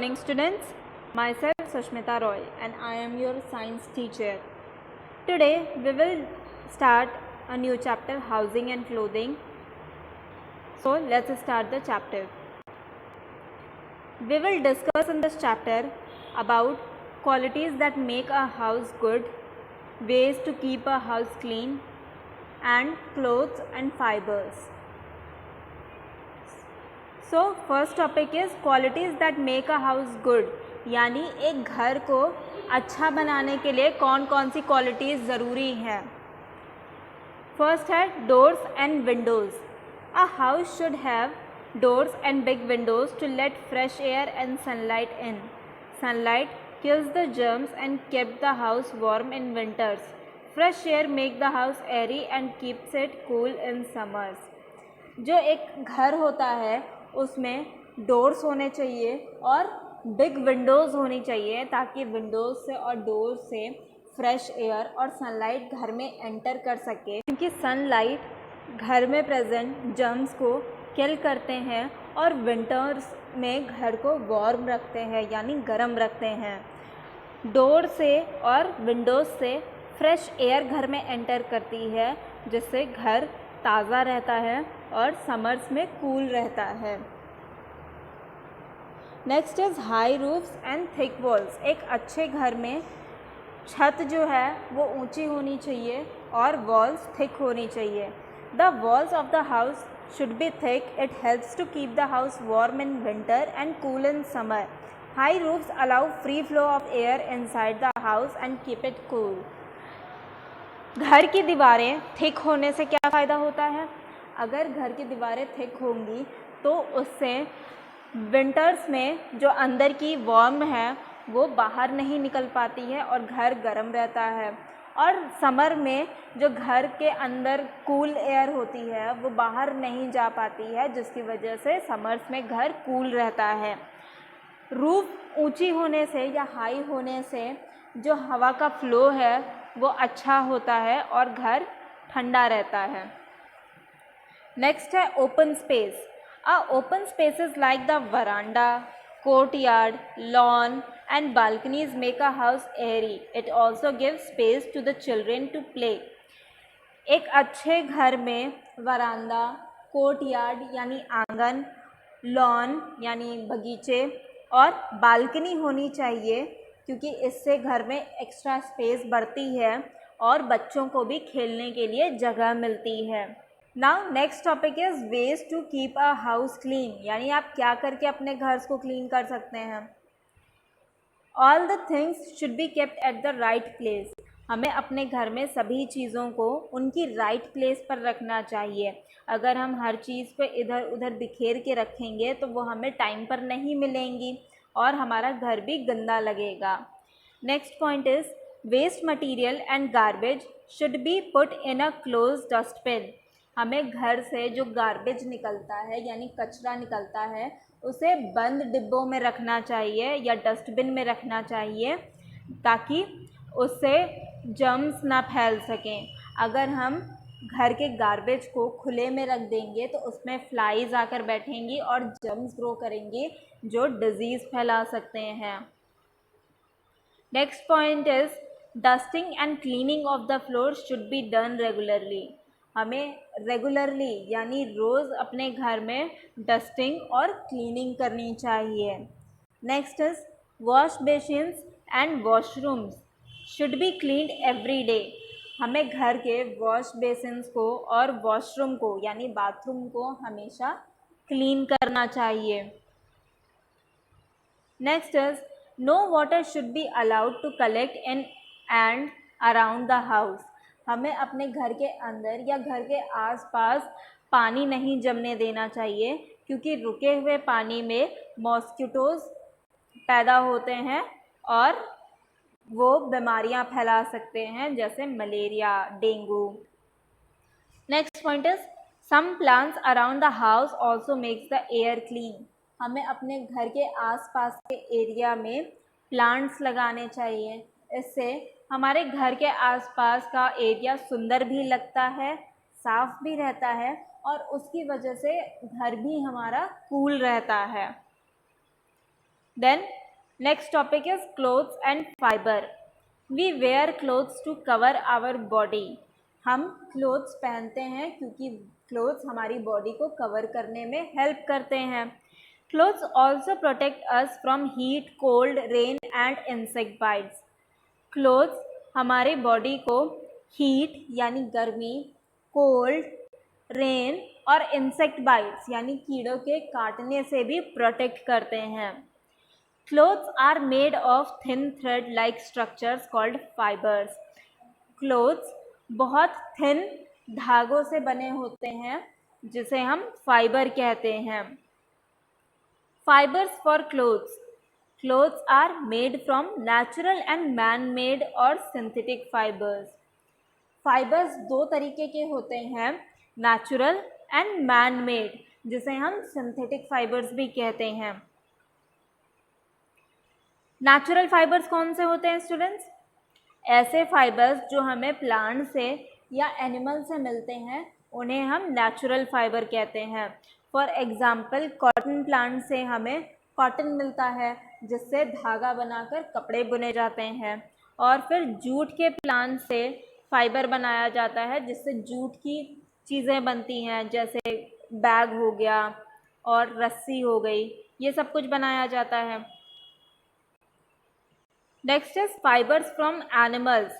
morning students, myself Sushmita Roy and I am your science teacher. Today we will start a new chapter, housing and clothing. So let's start the chapter. We will discuss in this chapter about qualities that make a house good, ways to keep a house clean and clothes and fibers. So first topic is qualities that make a house good, यानी एक घर को अच्छा बनाने के लिए कौन कौन सी क्वालिटीज़ ज़रूरी हैं. फर्स्ट है doors and windows. A house should have doors and big windows to let fresh air and sunlight in. Sunlight kills the germs and keep the house warm in winters. Fresh air make the house airy and keeps it cool in summers. जो एक घर होता है उसमें doors होने चाहिए और big Windows होनी चाहिए ताकि विंडोज़ से और डोर से फ्रेश एयर और सनलाइट घर में एंटर कर सके, क्योंकि सनलाइट घर में प्रेजेंट जर्म्स को किल करते हैं और विंटर्स में घर को वार्म रखते हैं यानी गर्म रखते हैं. डोर से और विंडोज़ से फ्रेश एयर घर में एंटर करती है जिससे घर ताज़ा रहता है और समर्स में कूल रहता है. Next is high roofs and thick walls. एक अच्छे घर में छत जो है वो ऊंची होनी चाहिए और वॉल्स थिक होनी चाहिए. The walls of the house should be thick. It helps to keep the house warm in winter and cool in summer. High roofs allow free flow of air inside the house and keep it cool. घर की दीवारें thick होने से क्या फ़ायदा होता है? अगर घर की दीवारें थिक होंगी तो उससे विंटर्स में जो अंदर की वार्म है वो बाहर नहीं निकल पाती है और घर गर्म रहता है, और समर में जो घर के अंदर कूल एयर होती है वो बाहर नहीं जा पाती है, जिसकी वजह से समर्स में घर कूल रहता है. रूफ ऊंची होने से या हाई होने से जो हवा का फ्लो है वो अच्छा होता है और घर ठंडा रहता है. नेक्स्ट है open space. Open spaces like the veranda, courtyard, lawn and balconies make a house airy. It also gives space to the children to play. एक अच्छे घर में वरांडा, कोर्टयार्ड यानी आंगन, लॉन यानी बगीचे और बालकनी होनी चाहिए, क्योंकि इससे घर में एक्स्ट्रा स्पेस बढ़ती है और बच्चों को भी खेलने के लिए जगह मिलती है. Now next topic is ways to keep a house clean, यानी आप क्या करके अपने घर को क्लीन कर सकते हैं. All the things should be kept at the right place. हमें अपने घर में सभी चीज़ों को उनकी राइट प्लेस पर रखना चाहिए. अगर हम हर चीज़ को इधर उधर बिखेर के रखेंगे तो वो हमें टाइम पर नहीं मिलेंगी और हमारा घर भी गंदा लगेगा. Next point is waste material and garbage should be put in a close dustbin. हमें घर से जो गार्बेज निकलता है यानी कचरा निकलता है उसे बंद डिब्बों में रखना चाहिए या डस्टबिन में रखना चाहिए ताकि उससे जर्म्स ना फैल सकें. अगर हम घर के गार्बेज को खुले में रख देंगे तो उसमें फ्लाइज आकर बैठेंगी और जर्म्स ग्रो करेंगी जो डिजीज़ फैला सकते हैं. Next point is dusting and cleaning of the floor should be done regularly. हमें रेगुलरली यानी रोज़ अपने घर में डस्टिंग और क्लीनिंग करनी चाहिए. Next is wash basins and washrooms should be cleaned every day. हमें घर के वॉश बेसिन्स को और वॉशरूम को यानी बाथरूम को हमेशा क्लीन करना चाहिए. Next is no water should be allowed to collect in and around the house. हमें अपने घर के अंदर या घर के आसपास पानी नहीं जमने देना चाहिए, क्योंकि रुके हुए पानी में मॉस्किटोज़ पैदा होते हैं और वो बीमारियां फैला सकते हैं जैसे malaria, dengue. Next point is some plants around the house also makes the air clean. हमें अपने घर के आसपास के एरिया में प्लांट्स लगाने चाहिए. इससे हमारे घर के आसपास का एरिया सुंदर भी लगता है, साफ भी रहता है और उसकी वजह से घर भी हमारा कूल रहता है. Then next topic is clothes and fiber. We wear clothes to cover our body. हम clothes पहनते हैं क्योंकि clothes हमारी body को cover करने में help करते हैं. Clothes also protect us from heat, cold, rain and insect bites. Clothes हमारे body को heat यानी गर्मी, cold, rain और insect bites यानी कीड़ों के काटने से भी protect करते हैं. Clothes are made of thin thread-like structures called fibers. Clothes बहुत thin धागों से बने होते हैं जिसे हम फाइबर कहते हैं. Fibers for clothes. Clothes are made from natural and man-made or synthetic fibers. Fibers दो तरीके के होते हैं, natural and man-made, जिसे हम synthetic fibers भी कहते हैं. नेचुरल फाइबर्स कौन से होते हैं स्टूडेंट्स? ऐसे फाइबर्स जो हमें प्लांट से या एनिमल से मिलते हैं उन्हें हम नेचुरल फाइबर कहते हैं. फॉर एग्जांपल कॉटन प्लांट से हमें कॉटन मिलता है जिससे धागा बनाकर कपड़े बुने जाते हैं. और फिर जूट के प्लांट से फाइबर बनाया जाता है जिससे जूट की चीज़ें बनती हैं, जैसे बैग हो गया और रस्सी हो गई, ये सब कुछ बनाया जाता है. Next is fibres from animals.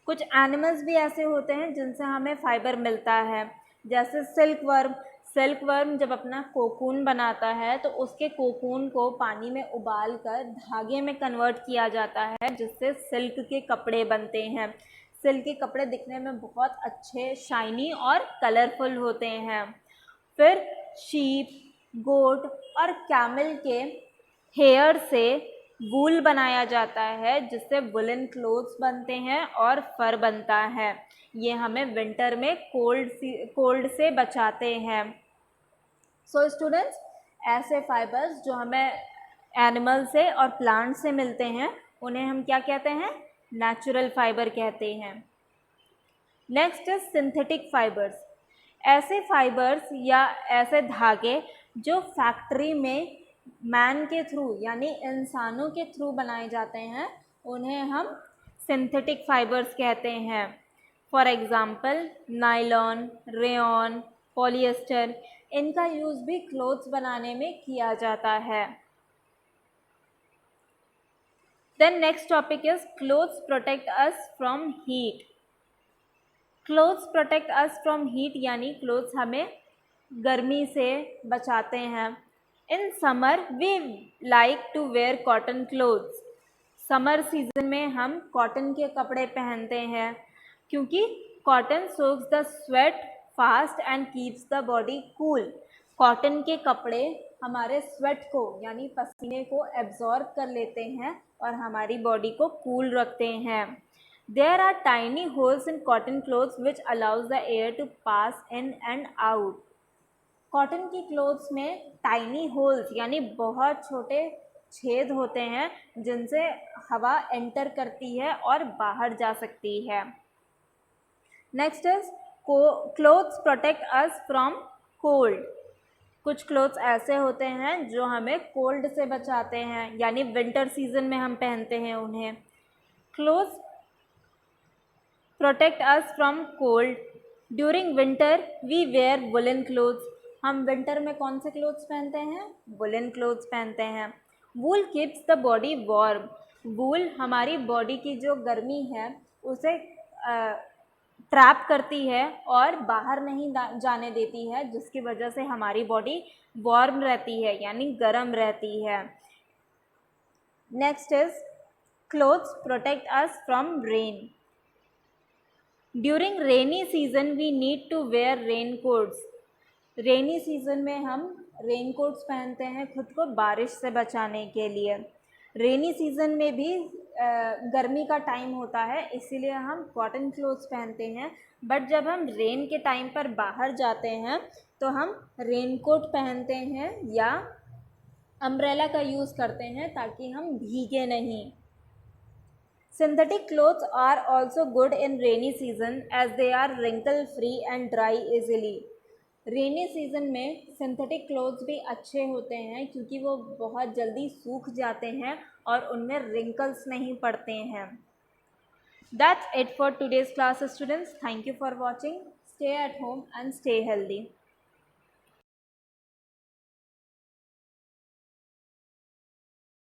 कुछ एनिमल्स भी ऐसे होते हैं जिनसे हमें फाइबर मिलता है, जैसे सिल्क वर्म. सिल्क वर्म जब अपना कोकून बनाता है तो उसके कोकून को पानी में उबाल कर धागे में कन्वर्ट किया जाता है जिससे सिल्क के कपड़े बनते हैं. सिल्क के कपड़े दिखने में बहुत अच्छे, शाइनी और कलरफुल होते हैं. फिर शीप, गोट और कैमल के हेयर से वूल बनाया जाता है जिससे वुलन क्लोथ्स बनते हैं और फर बनता है. ये हमें विंटर में कोल्ड से बचाते हैं. सो स्टूडेंट्स, ऐसे फाइबर्स जो हमें एनिमल से और प्लांट से मिलते हैं उन्हें हम क्या कहते हैं? नेचुरल फाइबर कहते हैं. Next is synthetic fibres. ऐसे फाइबर्स या ऐसे धागे जो फैक्ट्री में मैन के थ्रू यानी इंसानों के थ्रू बनाए जाते हैं उन्हें हम सिंथेटिक फाइबर्स कहते हैं. For example nylon, rayon, polyester, इनका यूज़ भी क्लोथ्स बनाने में किया जाता है. Then next topic is clothes protect us from heat. Clothes protect us from heat यानी क्लोथ्स हमें गर्मी से बचाते हैं. In summer we like to wear cotton clothes. Summer season में हम कॉटन के कपड़े पहनते हैं क्योंकि cotton soaks the sweat fast and keeps the body cool. Cotton के कपड़े हमारे स्वेट को यानी पसीने को एब्जॉर्ब कर लेते हैं और हमारी बॉडी को कूल रखते हैं. There are tiny holes in cotton clothes which allows the air to pass in and out. Cotton की क्लोथ्स में टाइनी होल्स यानी बहुत छोटे छेद होते हैं जिनसे हवा एंटर करती है और बाहर जा सकती है. Next is clothes protect us from cold. कुछ क्लोथ्स ऐसे होते हैं जो हमें कोल्ड से बचाते हैं यानी विंटर सीजन में हम पहनते हैं उन्हें. Clothes protect us from cold. During winter we wear woollen clothes. हम विंटर में कौन से क्लोथ्स पहनते हैं? वुलन क्लोथ्स पहनते हैं. वूल कीप्स द बॉडी वार्म. वूल हमारी बॉडी की जो गर्मी है उसे ट्रैप करती है और बाहर नहीं जाने देती है, जिसकी वजह से हमारी बॉडी वार्म रहती है यानी गर्म रहती है. Next is clothes protect us from rain. During rainy season we need to wear rain coats. Rainy season में हम रेन कोट्स पहनते हैं खुद को बारिश से बचाने के लिए. रेनी सीजन में भी गर्मी का टाइम होता है इसीलिए हम कॉटन क्लोथ्स पहनते हैं. बट जब हम रेन के टाइम पर बाहर जाते हैं तो हम रेन कोट पहनते हैं या अम्ब्रेला का यूज़ करते हैं ताकि हम भीगे नहीं. Synthetic clothes are also good in rainy season as they are wrinkle free and dry easily. Rainy season में सिंथेटिक क्लोथ्स भी अच्छे होते हैं क्योंकि वो बहुत जल्दी सूख जाते हैं और उनमें रिंकल्स नहीं पड़ते हैं. That's it for today's class, students. Thank you for watching. Stay at home and stay healthy.